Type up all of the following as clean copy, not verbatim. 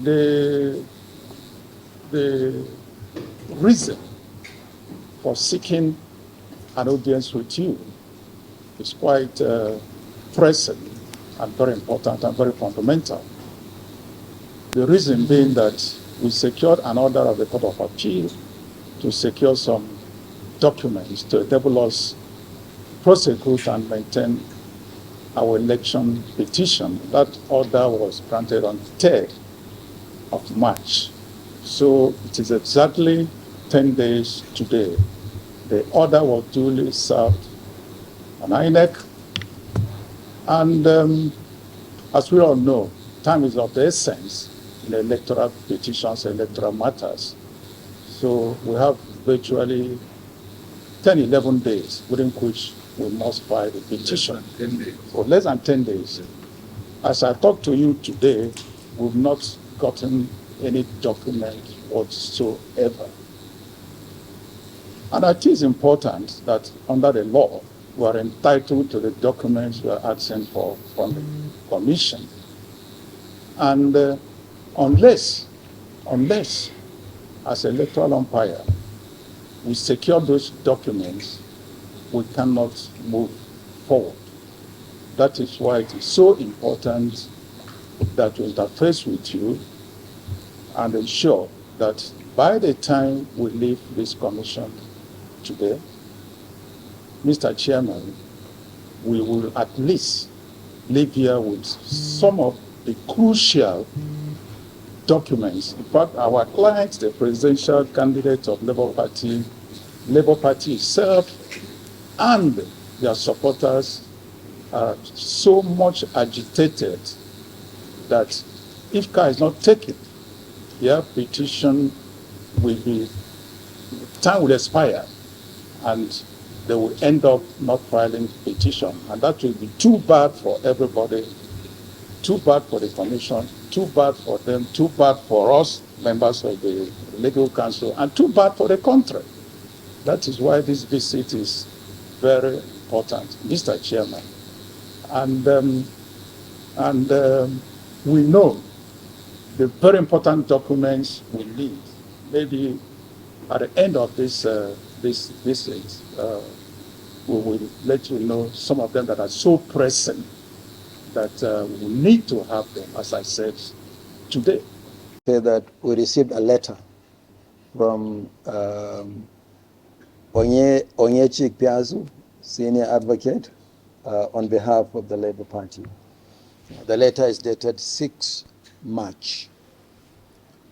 The reason for seeking an audience with you is quite pressing and very important and very fundamental. The reason being that we secured an order of the Court of Appeal to secure some documents to enable us prosecute and maintain our election petition. That order was granted on the 3rd of March. So it is exactly 10 days today. The order was duly served on INEC. And as we all know, time is of the essence in electoral petitions, electoral matters. So we have virtually 10, 11 days within which we must file the petition. For less than 10 days. As I talk to you today, we've not gotten any document whatsoever. And it is important that under the law, we are entitled to the documents we are asking for from the Commission. And unless, as electoral umpire, we secure those documents, we cannot move forward. That is why it is so important that we interface with you and ensure that by the time we leave this commission today, Mr. Chairman, we will at least leave here with some of the crucial documents. In fact, our clients, the presidential candidate of Labour Party itself, and their supporters are so much agitated that if care is not taken, their petition will be, time will expire, and they will end up not filing petition. And that will be too bad for everybody, too bad for the Commission, too bad for them, too bad for us, members of the Legal Council, and too bad for the country. That is why this visit is very important, Mr. Chairman. And we know the very important documents we need. Maybe at the end of this visit, we will let you know some of them that are so pressing that we need to have them, as I said, today. Say that we received a letter from Onyechik Piazu, senior advocate, on behalf of the Labour Party. The letter is dated 6 March,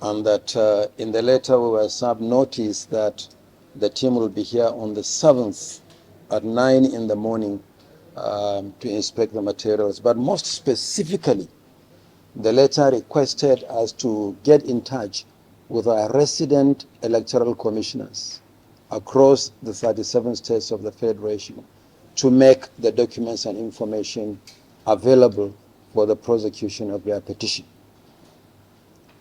and that in the letter we were served notice that the team will be here on the 7th at 9 in the morning to inspect the materials. But most specifically, the letter requested us to get in touch with our resident electoral commissioners across the 37 states of the Federation to make the documents and information available for the prosecution of their petition.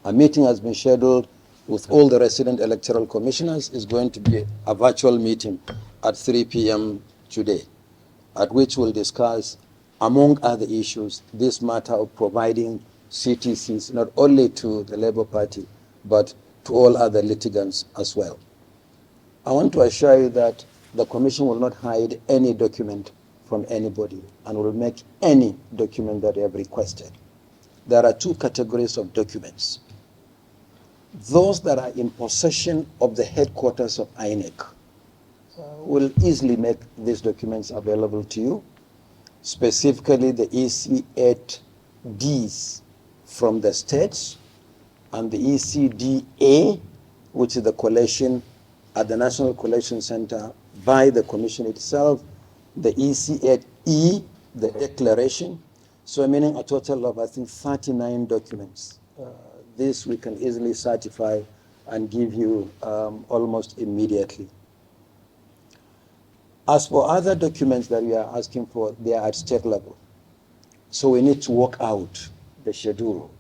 A meeting has been scheduled with all the resident electoral commissioners. Is going to be a virtual meeting at 3 p.m. today, at which we'll discuss, among other issues, this matter of providing CTCs not only to the Labour Party, but to all other litigants as well. I want to assure you that the Commission will not hide any document from anybody and will make any document that they have requested. There are two categories of documents. Those that are in possession of the headquarters of INEC will easily make these documents available to you, specifically the EC8Ds from the states and the ECDA, which is the collation at the National Collation Center by the Commission itself, the EC8E, the declaration, so meaning a total of, I think, 39 documents. This we can easily certify and give you almost immediately. As for other documents that we are asking for, they are at state level. So we need to work out the schedule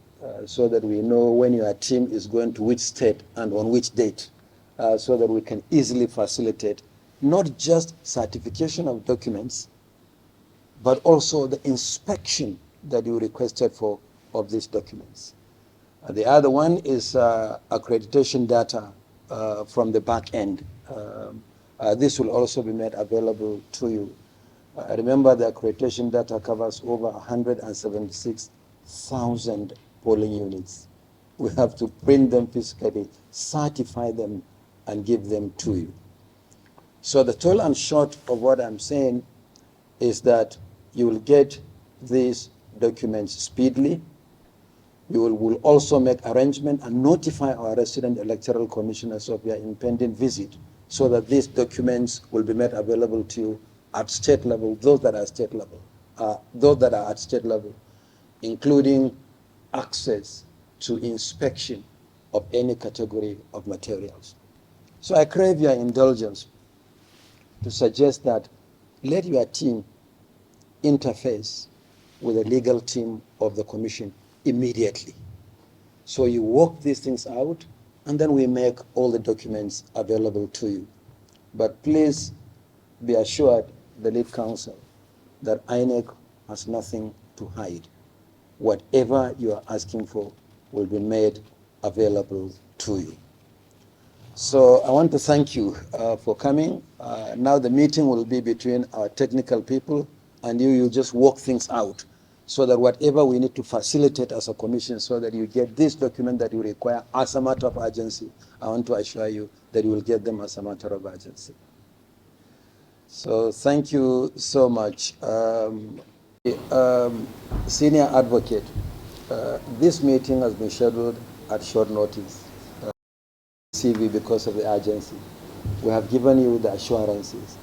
so that we know when your team is going to which state and on which date, so that we can easily facilitate not just certification of documents, but also the inspection that you requested for of these documents. The other one is accreditation data from the back end. This will also be made available to you. Remember, the accreditation data covers over 176,000 polling units. We have to print them physically, certify them, and give them to you. So the tall and short of what I'm saying is that you will get these documents speedily. You will also make arrangement and notify our resident electoral commissioners of your impending visit so that these documents will be made available to you at state level, those that are at state level, including access to inspection of any category of materials. So I crave your indulgence to suggest that let your team interface with the legal team of the commission immediately. So you work these things out, and then we make all the documents available to you. But please be assured, the lead counsel, that INEC has nothing to hide. Whatever you are asking for will be made available to you. So I want to thank you for coming. Now the meeting will be between our technical people and you. You just work things out so that whatever we need to facilitate as a commission so that you get this document that you require as a matter of urgency, I want to assure you that you will get them as a matter of urgency. So thank you so much. Senior advocate, this meeting has been scheduled at short notice. CV because of the urgency. We have given you the assurances.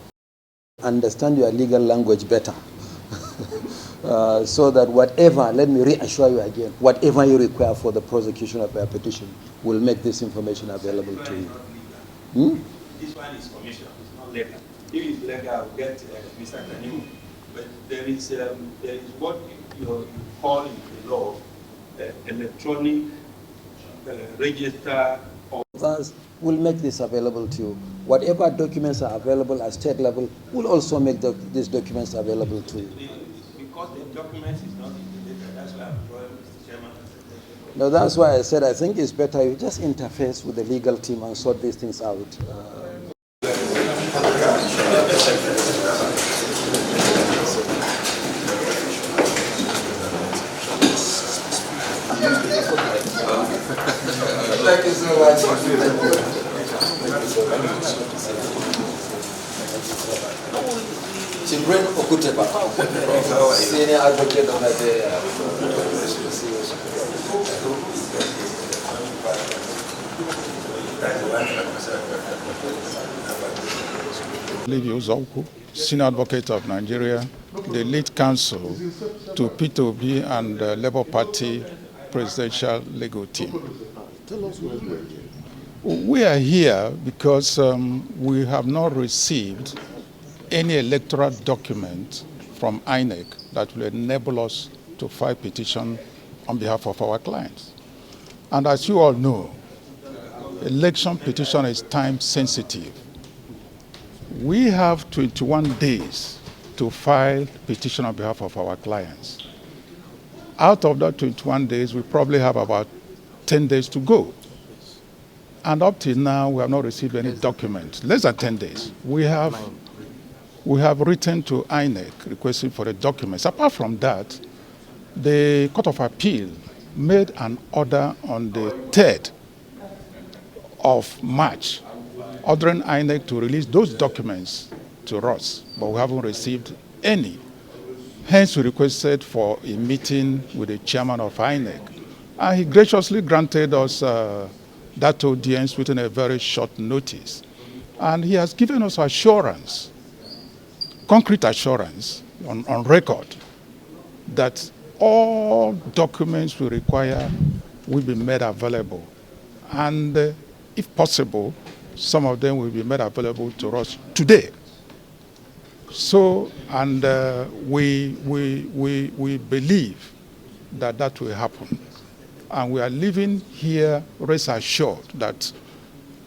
Understand your legal language better. So that whatever, let me reassure you again, whatever you require for the prosecution of your petition, will make this information available to you. This one is commission, it's not legal. If it's legal, I'll get Mr. Kanimu. But there is what you call in the law electronic register. Thus, we'll make this available to you. Whatever documents are available at state level, we'll also make these documents available to you. Because the documents is not in the data, that's why I'm drawing Mr. Chairman. No, that's why I said I think it's better you just interface with the legal team and sort these things out. Thank you so much. Children Okuteba, senior advocate of Nigeria. Senior advocate of Nigeria, the lead counsel to P2B and Labour Party presidential legal team. Tell us where we are here. We are here because we have not received any electoral document from INEC that will enable us to file petition on behalf of our clients. And as you all know, election petition is time sensitive. We have 21 days to file petition on behalf of our clients. Out of that 21 days, we probably have about 10 days to go. And up till now, we have not received any document. Less than 10 days. We have written to INEC requesting for the documents. Apart from that, the Court of Appeal made an order on the 3rd of March, ordering INEC to release those documents to us, but we haven't received any. Hence, we requested for a meeting with the chairman of INEC, and he graciously granted us that audience within a very short notice. And he has given us assurance, concrete assurance on record, that all documents we require will be made available. And if possible, some of them will be made available to us today. So, and we believe that that will happen. And we are living here rest assured that,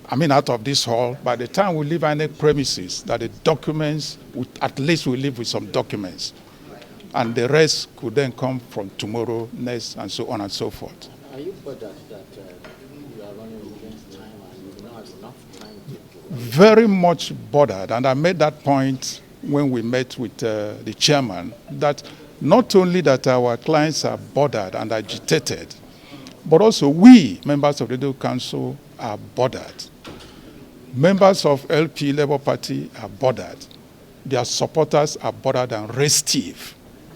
out of this hall, by the time we leave INEC premises, that the documents, at least we leave with some documents. And the rest could then come from tomorrow, next, and so on and so forth. Are you bothered that you are running against time and you do not have enough time to... Very much bothered, and I made that point when we met with the chairman, that not only that our clients are bothered and agitated, but also we, members of the Legal Council, are bothered. Members of LP Labour Party are bothered. Their supporters are bothered and restive.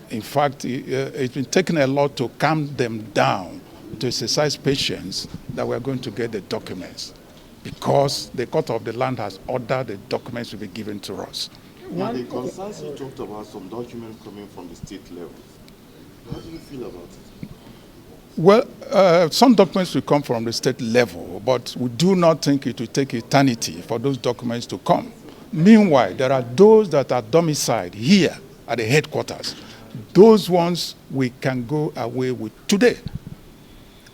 In fact, it's been taking a lot to calm them down, to exercise patience that we're going to get the documents, because the court of the land has ordered the documents to be given to us. Now, the concerns you talked about, some documents coming from the state level. How do you feel about it? Well, some documents will come from the state level, but we do not think it will take eternity for those documents to come. Meanwhile, there are those that are domiciled here at the headquarters. Those ones we can go away with today.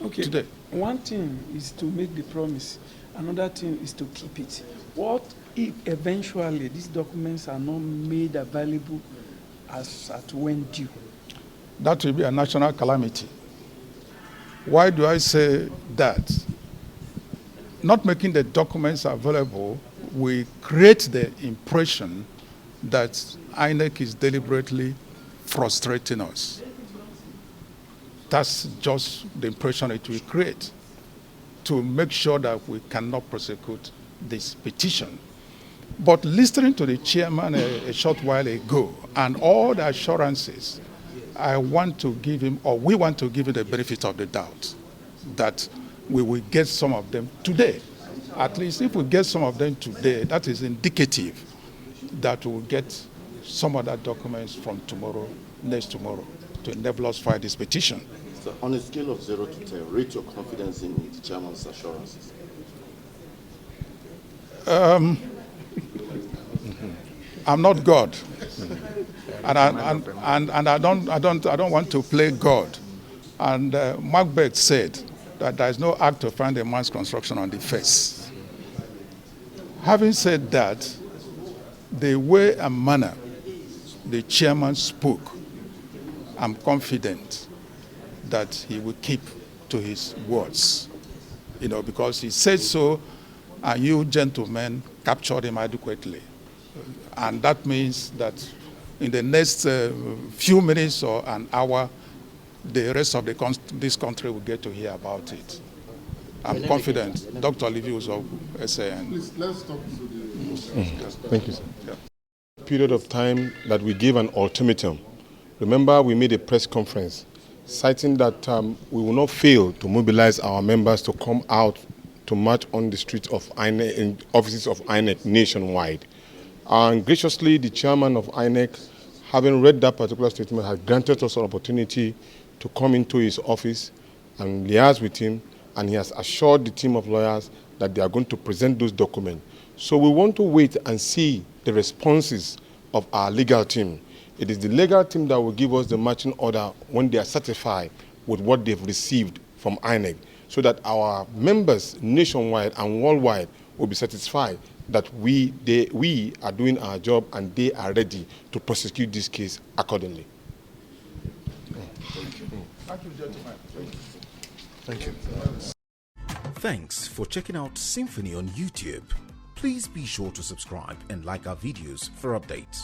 Okay. Today. One thing is to make the promise. Another thing is to keep it. What if eventually these documents are not made available as at when due? That will be a national calamity. Why do I say that? Not making the documents available will create the impression that INEC is deliberately frustrating us. That's just the impression it will create, to make sure that we cannot prosecute this petition. But listening to the chairman a short while ago and all the assurances, I want to give him, or we want to give him the benefit of the doubt that we will get some of them today. At least if we get some of them today, that is indicative that we'll get some of that documents from tomorrow, next tomorrow, to enable us to file this petition. So on a scale of 0 to 10, rate your confidence in the chairman's assurances. I'm not God, and I don't want to play God. And Macbeth said that there is no act to find a man's construction on the face. Having said that, the way and manner the chairman spoke, I'm confident that he will keep to his words, because he said so, and you gentlemen captured him adequately. And that means that in the next few minutes or an hour, the rest of this country will get to hear about it. I'm confident. Dr. Livius of SAN. Please, let's talk to the... Thank you, sir. Yeah. Period of time that we gave an ultimatum. Remember, we made a press conference citing that we will not fail to mobilize our members to come out to march on the streets of INEC, in offices of INEC nationwide. And graciously, the chairman of INEC, having read that particular statement, had granted us an opportunity to come into his office and liaise with him, and he has assured the team of lawyers that they are going to present those documents. So we want to wait and see the responses of our legal team. It is the legal team that will give us the marching order when they are satisfied with what they've received from INEC, so that our members nationwide and worldwide will be satisfied that we are doing our job and they are ready to prosecute this case accordingly. Thank you. Thank you, gentlemen. Thank you. Thanks for checking out SYMFONI on YouTube. Please be sure to subscribe and like our videos for updates.